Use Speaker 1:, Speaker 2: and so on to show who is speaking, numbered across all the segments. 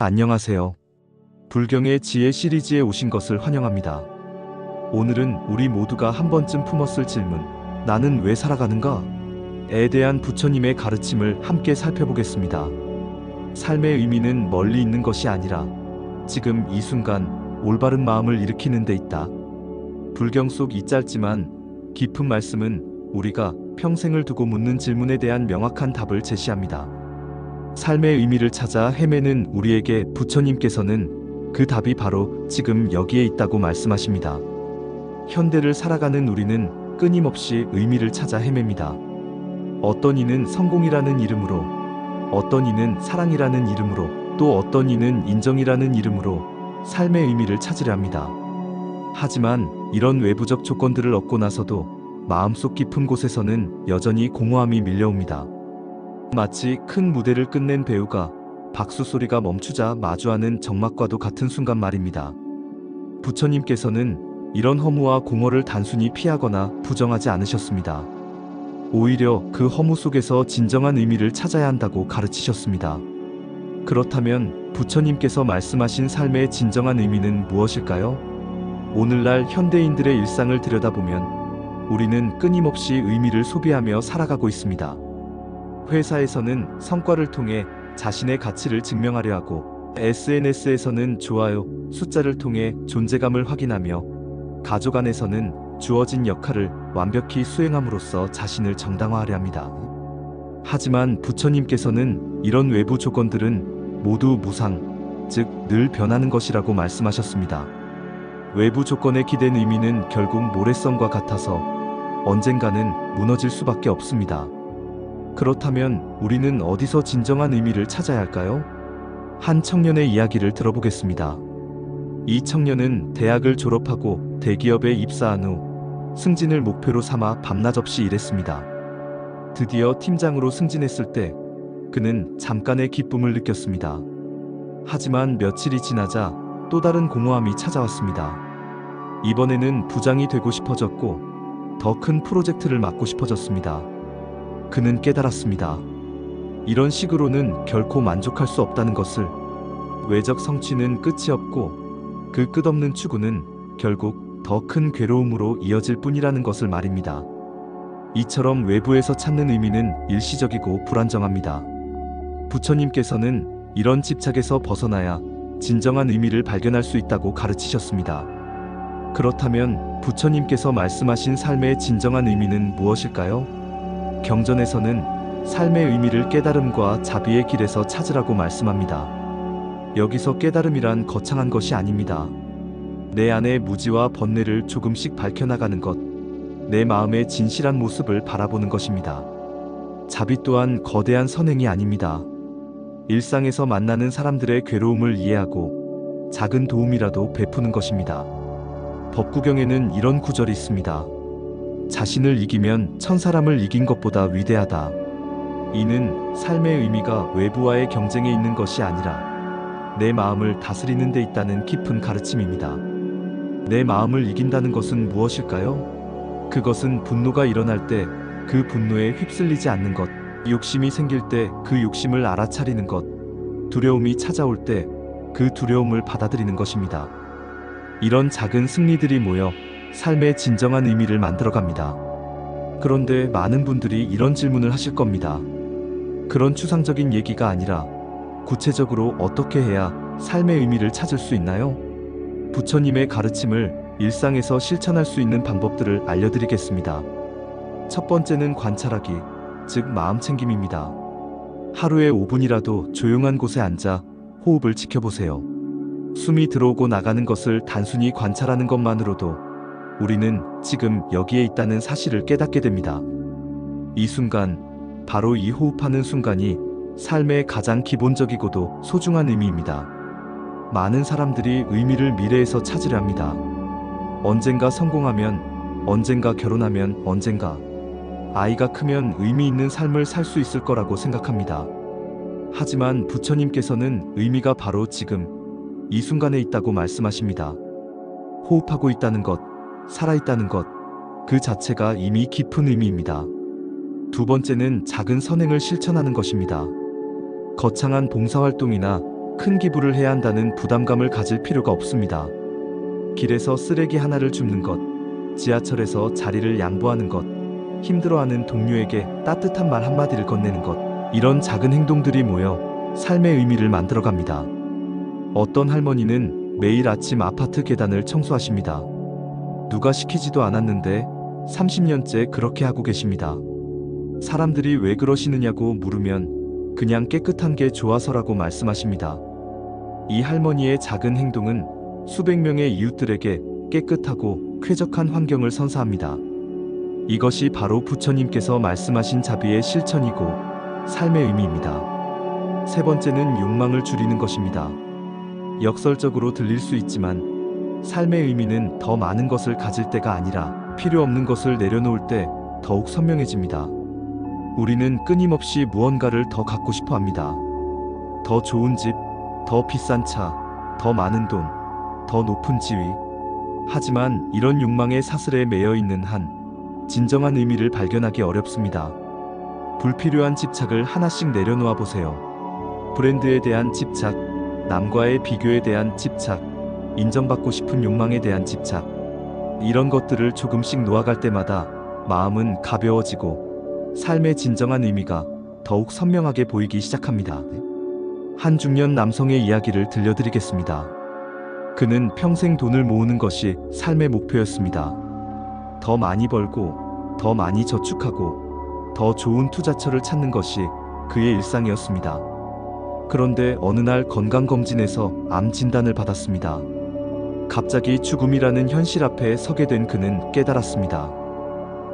Speaker 1: 안녕하세요. 불경의 지혜 시리즈에 오신 것을 환영합니다. 오늘은 우리 모두가 한 번쯤 품었을 질문, 나는 왜 살아가는가? 에 대한 부처님의 가르침을 함께 살펴보겠습니다. 삶의 의미는 멀리 있는 것이 아니라 지금 이 순간 올바른 마음을 일으키는 데 있다. 불경 속 이 짧지만 깊은 말씀은 우리가 평생을 두고 묻는 질문에 대한 명확한 답을 제시합니다. 삶의 의미를 찾아 헤매는 우리에게 부처님께서는 그 답이 바로 지금 여기에 있다고 말씀하십니다. 현대를 살아가는 우리는 끊임없이 의미를 찾아 헤맵니다. 어떤 이는 성공이라는 이름으로, 어떤 이는 사랑이라는 이름으로, 또 어떤 이는 인정이라는 이름으로 삶의 의미를 찾으려 합니다. 하지만 이런 외부적 조건들을 얻고 나서도 마음속 깊은 곳에서는 여전히 공허함이 밀려옵니다. 마치 큰 무대를 끝낸 배우가 박수 소리가 멈추자 마주하는 정막과도 같은 순간 말입니다. 부처님께서는 이런 허무와 공허를 단순히 피하거나 부정하지 않으셨습니다. 오히려 그 허무 속에서 진정한 의미를 찾아야 한다고 가르치셨습니다. 그렇다면 부처님께서 말씀하신 삶의 진정한 의미는 무엇일까요? 오늘날 현대인들의 일상을 들여다보면 우리는 끊임없이 의미를 소비하며 살아가고 있습니다. 회사에서는 성과를 통해 자신의 가치를 증명하려 하고, SNS에서는 좋아요, 숫자를 통해 존재감을 확인하며, 가족 안에서는 주어진 역할을 완벽히 수행함으로써 자신을 정당화하려 합니다. 하지만 부처님께서는 이런 외부 조건들은 모두 무상, 즉 늘 변하는 것이라고 말씀하셨습니다. 외부 조건에 기댄 의미는 결국 모래성과 같아서 언젠가는 무너질 수밖에 없습니다. 그렇다면 우리는 어디서 진정한 의미를 찾아야 할까요? 한 청년의 이야기를 들어보겠습니다. 이 청년은 대학을 졸업하고 대기업에 입사한 후 승진을 목표로 삼아 밤낮 없이 일했습니다. 드디어 팀장으로 승진했을 때 그는 잠깐의 기쁨을 느꼈습니다. 하지만 며칠이 지나자 또 다른 공허함이 찾아왔습니다. 이번에는 부장이 되고 싶어졌고 더 큰 프로젝트를 맡고 싶어졌습니다. 그는 깨달았습니다. 이런 식으로는 결코 만족할 수 없다는 것을. 외적 성취는 끝이 없고 그 끝없는 추구는 결국 더 큰 괴로움으로 이어질 뿐이라는 것을 말입니다. 이처럼 외부에서 찾는 의미는 일시적이고 불안정합니다. 부처님께서는 이런 집착에서 벗어나야 진정한 의미를 발견할 수 있다고 가르치셨습니다. 그렇다면 부처님께서 말씀하신 삶의 진정한 의미는 무엇일까요? 경전에서는 삶의 의미를 깨달음과 자비의 길에서 찾으라고 말씀합니다. 여기서 깨달음이란 거창한 것이 아닙니다. 내 안의 무지와 번뇌를 조금씩 밝혀나가는 것, 내 마음의 진실한 모습을 바라보는 것입니다. 자비 또한 거대한 선행이 아닙니다. 일상에서 만나는 사람들의 괴로움을 이해하고 작은 도움이라도 베푸는 것입니다. 법구경에는 이런 구절이 있습니다. 자신을 이기면 천사람을 이긴 것보다 위대하다. 이는 삶의 의미가 외부와의 경쟁에 있는 것이 아니라 내 마음을 다스리는 데 있다는 깊은 가르침입니다. 내 마음을 이긴다는 것은 무엇일까요? 그것은 분노가 일어날 때 그 분노에 휩쓸리지 않는 것, 욕심이 생길 때 그 욕심을 알아차리는 것, 두려움이 찾아올 때 그 두려움을 받아들이는 것입니다. 이런 작은 승리들이 모여 삶의 진정한 의미를 만들어갑니다. 그런데 많은 분들이 이런 질문을 하실 겁니다. 그런 추상적인 얘기가 아니라 구체적으로 어떻게 해야 삶의 의미를 찾을 수 있나요? 부처님의 가르침을 일상에서 실천할 수 있는 방법들을 알려드리겠습니다. 첫 번째는 관찰하기, 즉 마음 챙김입니다. 하루에 5분이라도 조용한 곳에 앉아 호흡을 지켜보세요. 숨이 들어오고 나가는 것을 단순히 관찰하는 것만으로도 우리는 지금 여기에 있다는 사실을 깨닫게 됩니다. 이 순간, 바로 이 호흡하는 순간이 삶의 가장 기본적이고도 소중한 의미입니다. 많은 사람들이 의미를 미래에서 찾으려 합니다. 언젠가 성공하면, 언젠가 결혼하면, 언젠가 아이가 크면 의미 있는 삶을 살 수 있을 거라고 생각합니다. 하지만 부처님께서는 의미가 바로 지금, 이 순간에 있다고 말씀하십니다. 호흡하고 있다는 것, 살아있다는 것, 그 자체가 이미 깊은 의미입니다. 두 번째는 작은 선행을 실천하는 것입니다. 거창한 봉사활동이나 큰 기부를 해야 한다는 부담감을 가질 필요가 없습니다. 길에서 쓰레기 하나를 줍는 것, 지하철에서 자리를 양보하는 것, 힘들어하는 동료에게 따뜻한 말 한마디를 건네는 것, 이런 작은 행동들이 모여 삶의 의미를 만들어갑니다. 어떤 할머니는 매일 아침 아파트 계단을 청소하십니다. 누가 시키지도 않았는데 30년째 그렇게 하고 계십니다. 사람들이 왜 그러시느냐고 물으면 그냥 깨끗한 게 좋아서라고 말씀하십니다. 이 할머니의 작은 행동은 수백 명의 이웃들에게 깨끗하고 쾌적한 환경을 선사합니다. 이것이 바로 부처님께서 말씀하신 자비의 실천이고 삶의 의미입니다. 세 번째는 욕망을 줄이는 것입니다. 역설적으로 들릴 수 있지만 삶의 의미는 더 많은 것을 가질 때가 아니라 필요 없는 것을 내려놓을 때 더욱 선명해집니다. 우리는 끊임없이 무언가를 더 갖고 싶어 합니다. 더 좋은 집, 더 비싼 차, 더 많은 돈, 더 높은 지위. 하지만 이런 욕망의 사슬에 매여 있는 한 진정한 의미를 발견하기 어렵습니다. 불필요한 집착을 하나씩 내려놓아 보세요. 브랜드에 대한 집착, 남과의 비교에 대한 집착, 인정받고 싶은 욕망에 대한 집착. 이런 것들을 조금씩 놓아갈 때마다 마음은 가벼워지고 삶의 진정한 의미가 더욱 선명하게 보이기 시작합니다. 한 중년 남성의 이야기를 들려드리겠습니다. 그는 평생 돈을 모으는 것이 삶의 목표였습니다. 더 많이 벌고, 더 많이 저축하고, 더 좋은 투자처를 찾는 것이 그의 일상이었습니다. 그런데 어느 날 건강검진에서 암 진단을 받았습니다. 갑자기 죽음이라는 현실 앞에 서게 된 그는 깨달았습니다.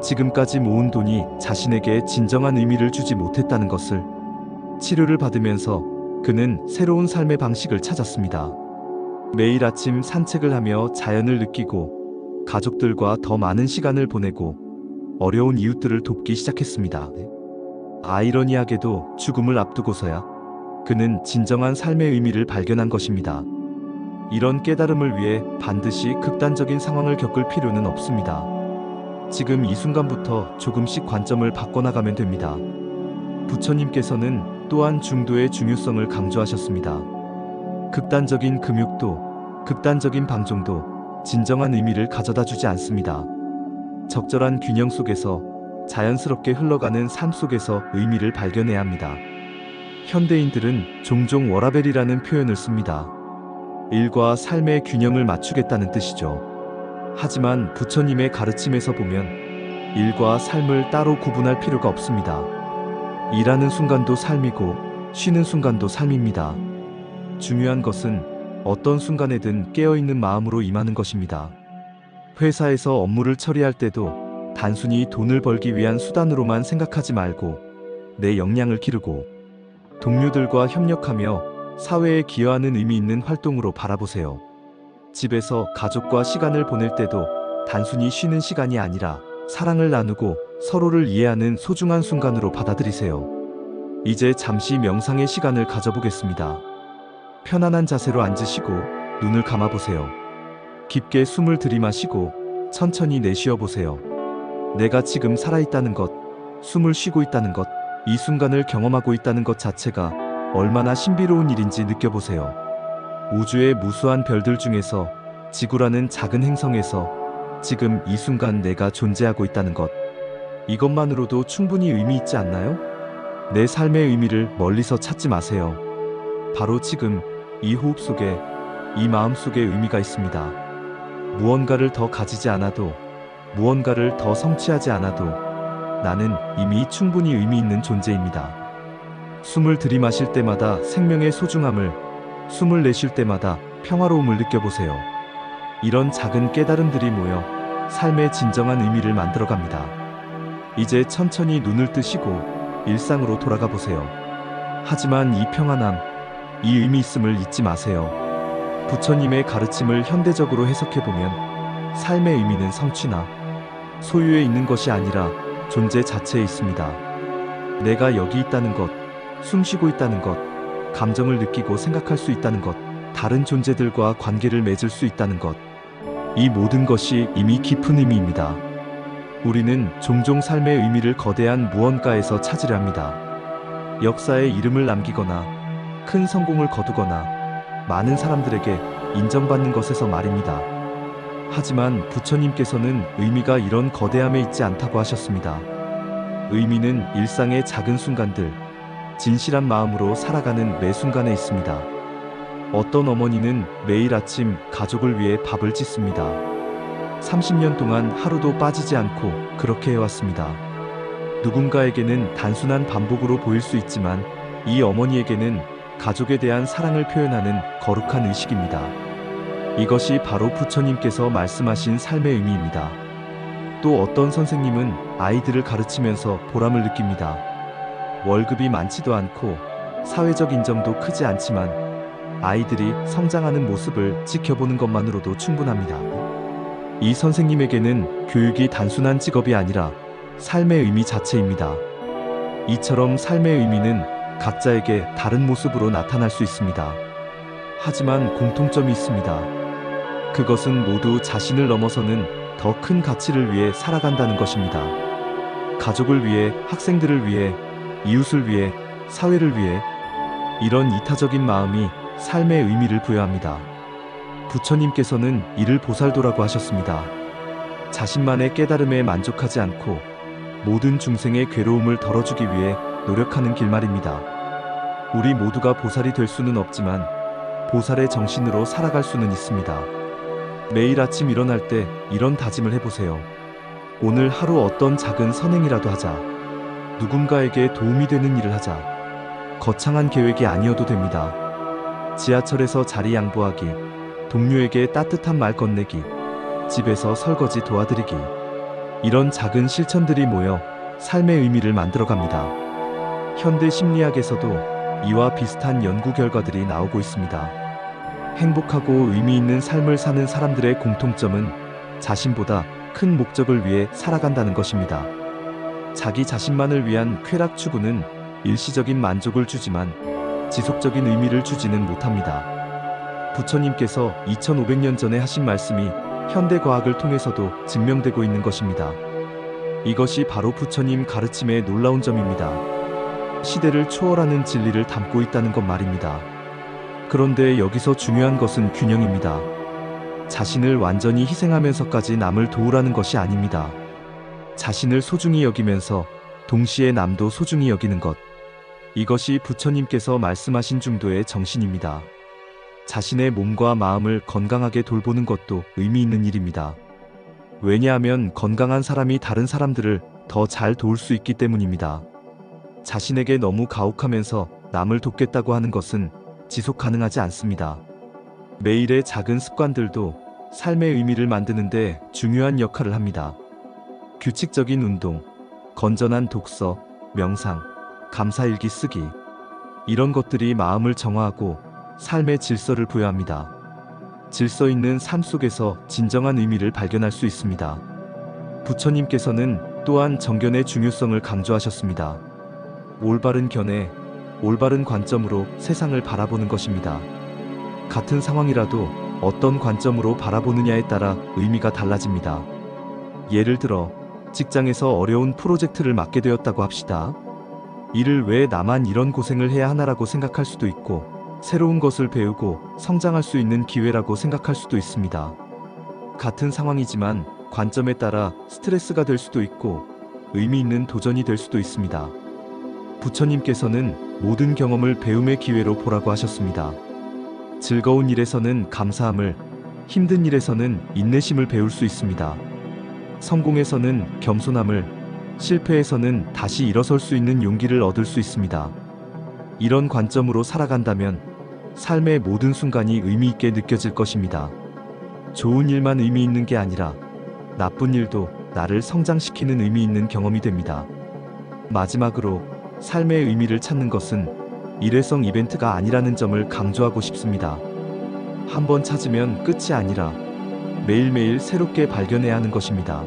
Speaker 1: 지금까지 모은 돈이 자신에게 진정한 의미를 주지 못했다는 것을. 치료를 받으면서 그는 새로운 삶의 방식을 찾았습니다. 매일 아침 산책을 하며 자연을 느끼고 가족들과 더 많은 시간을 보내고 어려운 이웃들을 돕기 시작했습니다. 아이러니하게도 죽음을 앞두고서야 그는 진정한 삶의 의미를 발견한 것입니다. 이런 깨달음을 위해 반드시 극단적인 상황을 겪을 필요는 없습니다. 지금 이 순간부터 조금씩 관점을 바꿔나가면 됩니다. 부처님께서는 또한 중도의 중요성을 강조하셨습니다. 극단적인 금욕도, 극단적인 방종도 진정한 의미를 가져다 주지 않습니다. 적절한 균형 속에서 자연스럽게 흘러가는 삶 속에서 의미를 발견해야 합니다. 현대인들은 종종 워라밸이라는 표현을 씁니다. 일과 삶의 균형을 맞추겠다는 뜻이죠. 하지만 부처님의 가르침에서 보면 일과 삶을 따로 구분할 필요가 없습니다. 일하는 순간도 삶이고 쉬는 순간도 삶입니다. 중요한 것은 어떤 순간에든 깨어있는 마음으로 임하는 것입니다. 회사에서 업무를 처리할 때도 단순히 돈을 벌기 위한 수단으로만 생각하지 말고 내 역량을 기르고 동료들과 협력하며 사회에 기여하는 의미 있는 활동으로 바라보세요. 집에서 가족과 시간을 보낼 때도 단순히 쉬는 시간이 아니라 사랑을 나누고 서로를 이해하는 소중한 순간으로 받아들이세요. 이제 잠시 명상의 시간을 가져보겠습니다. 편안한 자세로 앉으시고 눈을 감아보세요. 깊게 숨을 들이마시고 천천히 내쉬어 보세요. 내가 지금 살아있다는 것, 숨을 쉬고 있다는 것, 이 순간을 경험하고 있다는 것 자체가 얼마나 신비로운 일인지 느껴보세요. 우주의 무수한 별들 중에서 지구라는 작은 행성에서 지금 이 순간 내가 존재하고 있다는 것, 이것만으로도 충분히 의미 있지 않나요? 내 삶의 의미를 멀리서 찾지 마세요. 바로 지금 이 호흡 속에, 이 마음 속에 의미가 있습니다. 무언가를 더 가지지 않아도, 무언가를 더 성취하지 않아도 나는 이미 충분히 의미 있는 존재입니다. 숨을 들이마실 때마다 생명의 소중함을, 숨을 내쉴 때마다 평화로움을 느껴보세요. 이런 작은 깨달음들이 모여 삶의 진정한 의미를 만들어갑니다. 이제 천천히 눈을 뜨시고 일상으로 돌아가 보세요. 하지만 이 평안함, 이 의미 있음을 잊지 마세요. 부처님의 가르침을 현대적으로 해석해보면 삶의 의미는 성취나 소유에 있는 것이 아니라 존재 자체에 있습니다. 내가 여기 있다는 것, 숨 쉬고 있다는 것, 감정을 느끼고 생각할 수 있다는 것, 다른 존재들과 관계를 맺을 수 있다는 것, 이 모든 것이 이미 깊은 의미입니다. 우리는 종종 삶의 의미를 거대한 무언가에서 찾으려 합니다. 역사에 이름을 남기거나 큰 성공을 거두거나 많은 사람들에게 인정받는 것에서 말입니다. 하지만 부처님께서는 의미가 이런 거대함에 있지 않다고 하셨습니다. 의미는 일상의 작은 순간들, 진실한 마음으로 살아가는 매 순간에 있습니다. 어떤 어머니는 매일 아침 가족을 위해 밥을 짓습니다. 30년 동안 하루도 빠지지 않고 그렇게 해왔습니다. 누군가에게는 단순한 반복으로 보일 수 있지만 이 어머니에게는 가족에 대한 사랑을 표현하는 거룩한 의식입니다. 이것이 바로 부처님께서 말씀하신 삶의 의미입니다. 또 어떤 선생님은 아이들을 가르치면서 보람을 느낍니다. 월급이 많지도 않고 사회적 인정도 크지 않지만 아이들이 성장하는 모습을 지켜보는 것만으로도 충분합니다. 이 선생님에게는 교육이 단순한 직업이 아니라 삶의 의미 자체입니다. 이처럼 삶의 의미는 각자에게 다른 모습으로 나타날 수 있습니다. 하지만 공통점이 있습니다. 그것은 모두 자신을 넘어서는 더 큰 가치를 위해 살아간다는 것입니다. 가족을 위해, 학생들을 위해, 이웃을 위해, 사회를 위해, 이런 이타적인 마음이 삶의 의미를 부여합니다. 부처님께서는 이를 보살도라고 하셨습니다. 자신만의 깨달음에 만족하지 않고 모든 중생의 괴로움을 덜어주기 위해 노력하는 길 말입니다. 우리 모두가 보살이 될 수는 없지만 보살의 정신으로 살아갈 수는 있습니다. 매일 아침 일어날 때 이런 다짐을 해보세요. 오늘 하루 어떤 작은 선행이라도 하자. 누군가에게 도움이 되는 일을 하자. 거창한 계획이 아니어도 됩니다. 지하철에서 자리 양보하기, 동료에게 따뜻한 말 건네기, 집에서 설거지 도와드리기. 이런 작은 실천들이 모여 삶의 의미를 만들어갑니다. 현대 심리학에서도 이와 비슷한 연구 결과들이 나오고 있습니다. 행복하고 의미 있는 삶을 사는 사람들의 공통점은 자신보다 큰 목적을 위해 살아간다는 것입니다. 자기 자신만을 위한 쾌락 추구는 일시적인 만족을 주지만 지속적인 의미를 주지는 못합니다. 부처님께서 2500년 전에 하신 말씀이 현대 과학을 통해서도 증명되고 있는 것입니다. 이것이 바로 부처님 가르침의 놀라운 점입니다. 시대를 초월하는 진리를 담고 있다는 것 말입니다. 그런데 여기서 중요한 것은 균형입니다. 자신을 완전히 희생하면서까지 남을 도우라는 것이 아닙니다. 자신을 소중히 여기면서 동시에 남도 소중히 여기는 것. 이것이 부처님께서 말씀하신 중도의 정신입니다. 자신의 몸과 마음을 건강하게 돌보는 것도 의미 있는 일입니다. 왜냐하면 건강한 사람이 다른 사람들을 더 잘 도울 수 있기 때문입니다. 자신에게 너무 가혹하면서 남을 돕겠다고 하는 것은 지속 가능하지 않습니다. 매일의 작은 습관들도 삶의 의미를 만드는데 중요한 역할을 합니다. 규칙적인 운동, 건전한 독서, 명상, 감사일기 쓰기. 이런 것들이 마음을 정화하고 삶의 질서를 부여합니다. 질서 있는 삶 속에서 진정한 의미를 발견할 수 있습니다. 부처님께서는 또한 정견의 중요성을 강조하셨습니다. 올바른 견해, 올바른 관점으로 세상을 바라보는 것입니다. 같은 상황이라도 어떤 관점으로 바라보느냐에 따라 의미가 달라집니다. 예를 들어 직장에서 어려운 프로젝트를 맡게 되었다고 합시다. 이를 왜 나만 이런 고생을 해야 하나라고 생각할 수도 있고, 새로운 것을 배우고 성장할 수 있는 기회라고 생각할 수도 있습니다. 같은 상황이지만 관점에 따라 스트레스가 될 수도 있고 의미 있는 도전이 될 수도 있습니다. 부처님께서는 모든 경험을 배움의 기회로 보라고 하셨습니다. 즐거운 일에서는 감사함을, 힘든 일에서는 인내심을 배울 수 있습니다. 성공에서는 겸손함을, 실패에서는 다시 일어설 수 있는 용기를 얻을 수 있습니다. 이런 관점으로 살아간다면 삶의 모든 순간이 의미 있게 느껴질 것입니다. 좋은 일만 의미 있는 게 아니라 나쁜 일도 나를 성장시키는 의미 있는 경험이 됩니다. 마지막으로 삶의 의미를 찾는 것은 일회성 이벤트가 아니라는 점을 강조하고 싶습니다. 한번 찾으면 끝이 아니라 매일매일 새롭게 발견해야 하는 것입니다.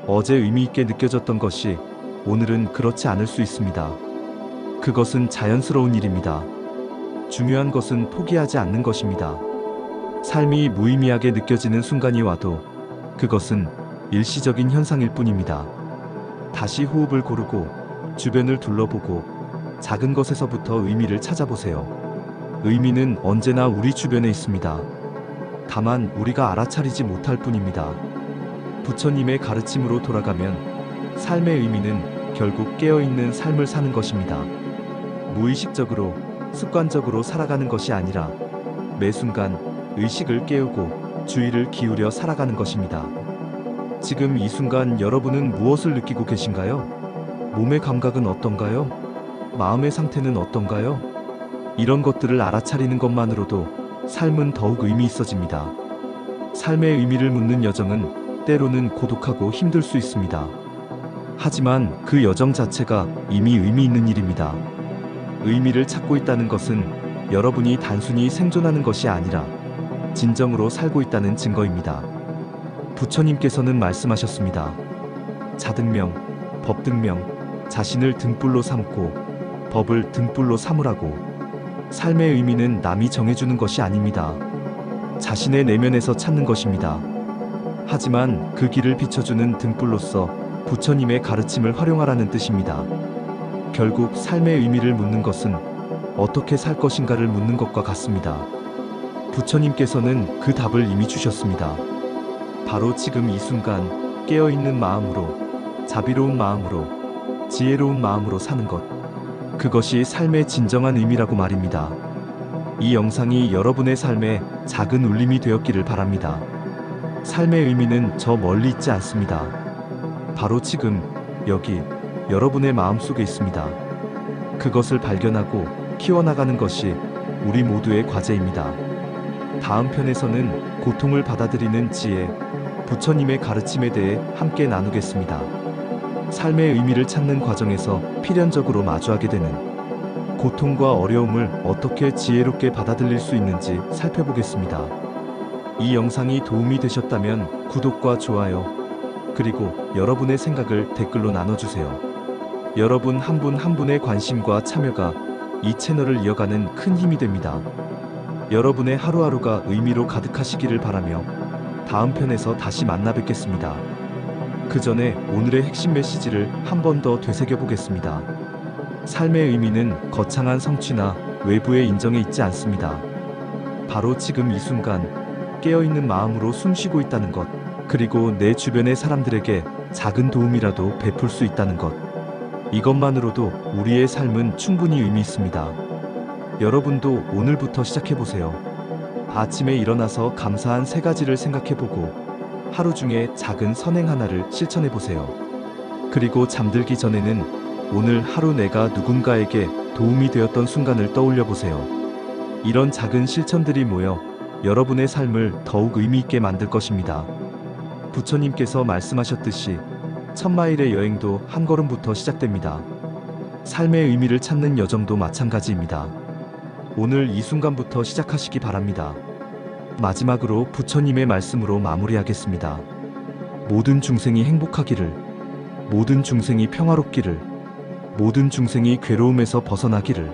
Speaker 1: 어제 의미 있게 느껴졌던 것이 오늘은 그렇지 않을 수 있습니다. 그것은 자연스러운 일입니다. 중요한 것은 포기하지 않는 것입니다. 삶이 무의미하게 느껴지는 순간이 와도 그것은 일시적인 현상일 뿐입니다. 다시 호흡을 고르고 주변을 둘러보고 작은 것에서부터 의미를 찾아보세요. 의미는 언제나 우리 주변에 있습니다. 다만 우리가 알아차리지 못할 뿐입니다. 부처님의 가르침으로 돌아가면 삶의 의미는 결국 깨어있는 삶을 사는 것입니다. 무의식적으로, 습관적으로 살아가는 것이 아니라 매 순간 의식을 깨우고 주의를 기울여 살아가는 것입니다. 지금 이 순간 여러분은 무엇을 느끼고 계신가요? 몸의 감각은 어떤가요? 마음의 상태는 어떤가요? 이런 것들을 알아차리는 것만으로도 삶은 더욱 의미 있어집니다. 삶의 의미를 묻는 여정은 때로는 고독하고 힘들 수 있습니다. 하지만 그 여정 자체가 이미 의미 있는 일입니다. 의미를 찾고 있다는 것은 여러분이 단순히 생존하는 것이 아니라 진정으로 살고 있다는 증거입니다. 부처님께서는 말씀하셨습니다. 자등명, 법등명, 자신을 등불로 삼고 법을 등불로 삼으라고. 삶의 의미는 남이 정해주는 것이 아닙니다. 자신의 내면에서 찾는 것입니다. 하지만 그 길을 비춰주는 등불로서 부처님의 가르침을 활용하라는 뜻입니다. 결국 삶의 의미를 묻는 것은 어떻게 살 것인가를 묻는 것과 같습니다. 부처님께서는 그 답을 이미 주셨습니다. 바로 지금 이 순간 깨어있는 마음으로, 자비로운 마음으로, 지혜로운 마음으로 사는 것. 그것이 삶의 진정한 의미라고 말입니다. 이 영상이 여러분의 삶에 작은 울림이 되었기를 바랍니다. 삶의 의미는 저 멀리 있지 않습니다. 바로 지금, 여기, 여러분의 마음속에 있습니다. 그것을 발견하고 키워나가는 것이 우리 모두의 과제입니다. 다음 편에서는 고통을 받아들이는 지혜, 부처님의 가르침에 대해 함께 나누겠습니다. 삶의 의미를 찾는 과정에서 필연적으로 마주하게 되는 고통과 어려움을 어떻게 지혜롭게 받아들일 수 있는지 살펴보겠습니다. 이 영상이 도움이 되셨다면 구독과 좋아요, 그리고 여러분의 생각을 댓글로 나눠주세요. 여러분 한 분 한 분의 관심과 참여가 이 채널을 이어가는 큰 힘이 됩니다. 여러분의 하루하루가 의미로 가득하시기를 바라며 다음 편에서 다시 만나 뵙겠습니다. 그 전에 오늘의 핵심 메시지를 한 번 더 되새겨보겠습니다. 삶의 의미는 거창한 성취나 외부의 인정에 있지 않습니다. 바로 지금 이 순간 깨어있는 마음으로 숨쉬고 있다는 것, 그리고 내 주변의 사람들에게 작은 도움이라도 베풀 수 있다는 것. 이것만으로도 우리의 삶은 충분히 의미 있습니다. 여러분도 오늘부터 시작해보세요. 아침에 일어나서 감사한 3가지를 생각해보고 하루 중에 작은 선행 하나를 실천해보세요. 그리고 잠들기 전에는 오늘 하루 내가 누군가에게 도움이 되었던 순간을 떠올려보세요. 이런 작은 실천들이 모여 여러분의 삶을 더욱 의미 있게 만들 것입니다. 부처님께서 말씀하셨듯이 1000마일의 여행도 한 걸음부터 시작됩니다. 삶의 의미를 찾는 여정도 마찬가지입니다. 오늘 이 순간부터 시작하시기 바랍니다. 마지막으로 부처님의 말씀으로 마무리하겠습니다. 모든 중생이 행복하기를, 모든 중생이 평화롭기를, 모든 중생이 괴로움에서 벗어나기를.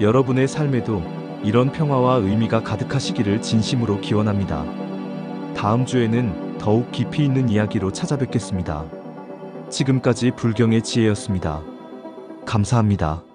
Speaker 1: 여러분의 삶에도 이런 평화와 의미가 가득하시기를 진심으로 기원합니다. 다음 주에는 더욱 깊이 있는 이야기로 찾아뵙겠습니다. 지금까지 불경의 지혜였습니다. 감사합니다.